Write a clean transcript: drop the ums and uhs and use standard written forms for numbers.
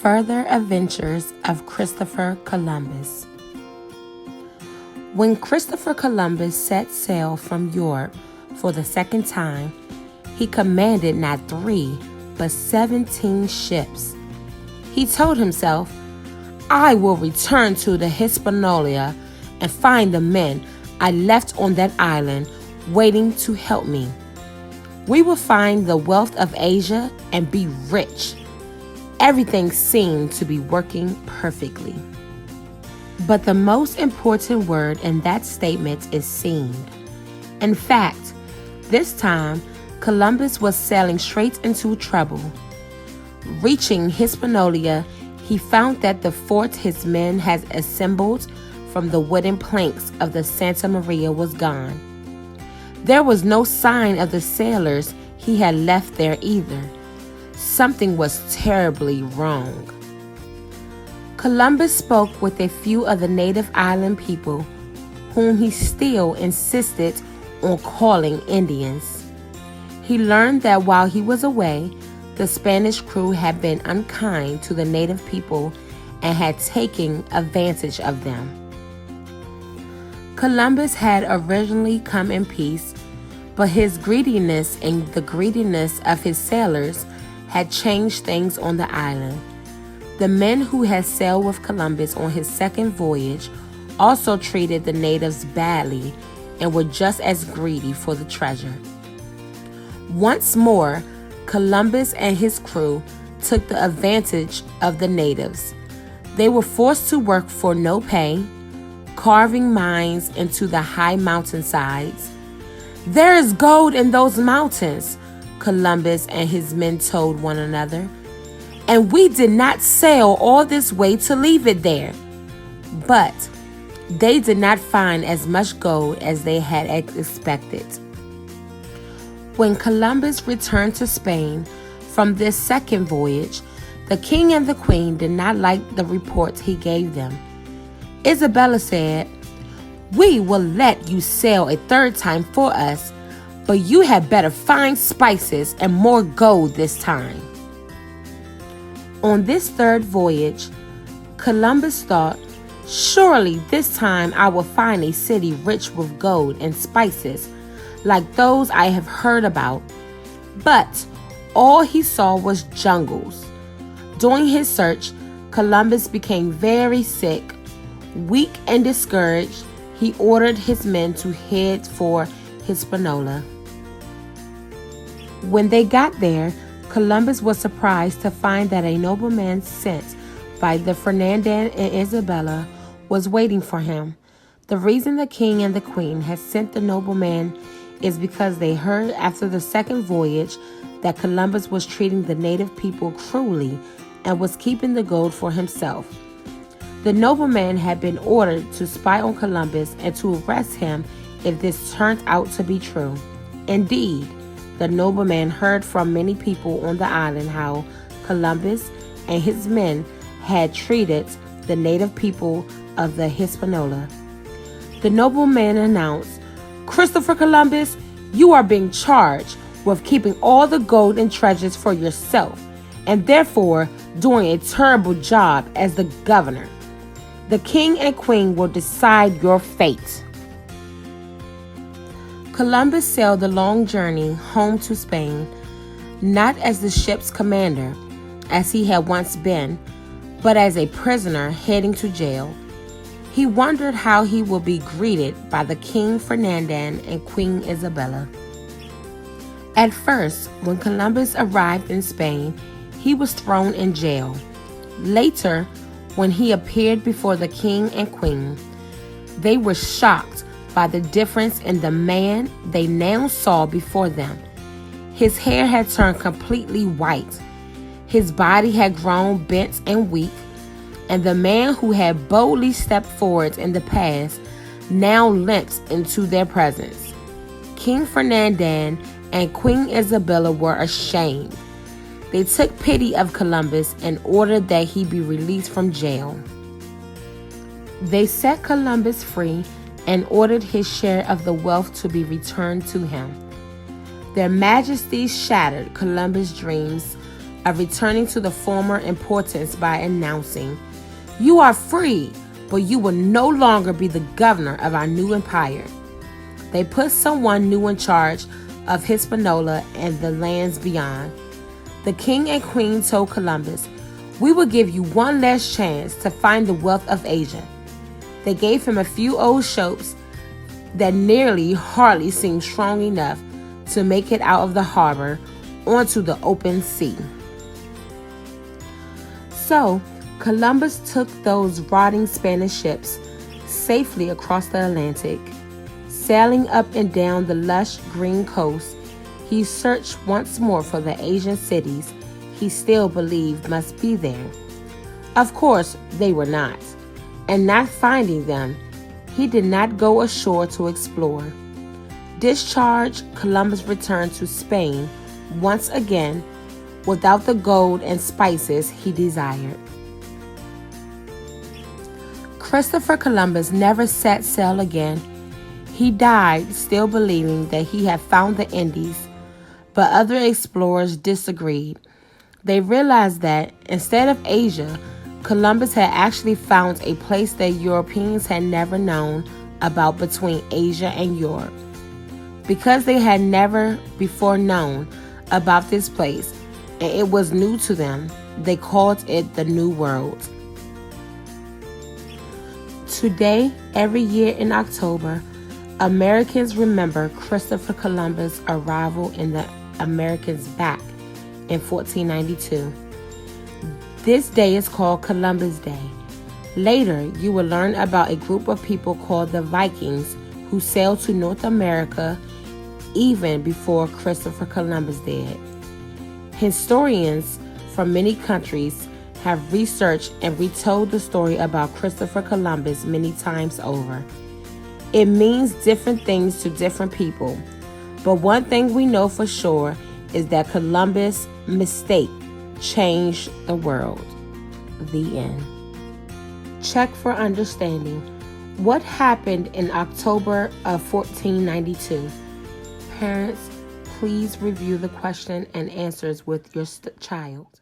Further Adventures of Christopher Columbus. When Christopher Columbus set sail from Europe for the second time, he commanded not 3, but 17 ships. He told himself, "I will return to the Hispaniola and find the men I left on that island waiting to help me. We will find the wealth of Asia and be rich." Everything seemed to be working perfectly. But the most important word in that statement is seemed. In fact, this time, Columbus was sailing straight into trouble. Reaching Hispaniola, he found that the fort his men had assembled from the wooden planks of the Santa Maria was gone. There was no sign of the sailors he had left there either. Something was terribly wrong. Columbus spoke with a few of the native island people, whom he still insisted on calling Indians. He learned that while he was away, the Spanish crew had been unkind to the native people and had taken advantage of them. Columbus had originally come in peace, but his greediness and the greediness of his sailors had changed things on the island. The men who had sailed with Columbus on his second voyage also treated the natives badly and were just as greedy for the treasure. Once more, Columbus and his crew took the advantage of the natives. They were forced to work for no pay, carving mines into the high mountainsides. "There is gold in those mountains," Columbus and his men told one another, "and we did not sail all this way to leave it there." But they did not find as much gold as they had expected. When Columbus returned to Spain from this second voyage, the king and the queen did not like the reports he gave them. Isabella said, "We will let you sail a third time for us, but you had better find spices and more gold this time." On this third voyage, Columbus thought, "Surely this time I will find a city rich with gold and spices, like those I have heard about." But all he saw was jungles. During his search, Columbus became very sick. Weak and discouraged, he ordered his men to head for Hispaniola. When they got there, Columbus was surprised to find that a nobleman sent by the Ferdinand and Isabella was waiting for him. The reason the king and the queen had sent the nobleman is because they heard after the second voyage that Columbus was treating the native people cruelly and was keeping the gold for himself. The nobleman had been ordered to spy on Columbus and to arrest him if this turned out to be true. Indeed, the nobleman heard from many people on the island how Columbus and his men had treated the native people of the Hispaniola. The nobleman announced, "Christopher Columbus, you are being charged with keeping all the gold and treasures for yourself, and therefore doing a terrible job as the governor. The king and queen will decide your fate." Columbus sailed the long journey home to Spain, not as the ship's commander, as he had once been, but as a prisoner heading to jail. He wondered how he would be greeted by the King Ferdinand and Queen Isabella. At first, when Columbus arrived in Spain, he was thrown in jail. Later, when he appeared before the king and queen, they were shocked by the difference in the man they now saw before them. His hair had turned completely white. His body had grown bent and weak, and the man who had boldly stepped forward in the past now limped into their presence. King Ferdinand and Queen Isabella were ashamed. They took pity of Columbus and ordered that he be released from jail. They set Columbus free and ordered his share of the wealth to be returned to him. Their Majesties shattered Columbus' dreams of returning to the former importance by announcing, "You are free, but you will no longer be the governor of our new empire." They put someone new in charge of Hispaniola and the lands beyond. The king and queen told Columbus, "We will give you one last chance to find the wealth of Asia." They gave him a few old ships that hardly seemed strong enough to make it out of the harbor onto the open sea. So, Columbus took those rotting Spanish ships safely across the Atlantic. Sailing up and down the lush green coast, he searched once more for the Asian cities he still believed must be there. Of course, they were not. And not finding them, he did not go ashore to explore. Discharged, Columbus returned to Spain once again without the gold and spices he desired. Christopher Columbus never set sail again. He died still believing that he had found the Indies, but other explorers disagreed. They realized that instead of Asia, Columbus had actually found a place that Europeans had never known about between Asia and Europe. Because they had never before known about this place, and it was new to them, they called it the New World. Today, every year in October, Americans remember Christopher Columbus' arrival in the Americas back in 1492. This day is called Columbus Day. Later, you will learn about a group of people called the Vikings who sailed to North America even before Christopher Columbus did. Historians from many countries have researched and retold the story about Christopher Columbus many times over. It means different things to different people, but one thing we know for sure is that Columbus' mistake changed the world. The end. Check for understanding. What happened in October of 1492? Parents, please review the question and answers with your child.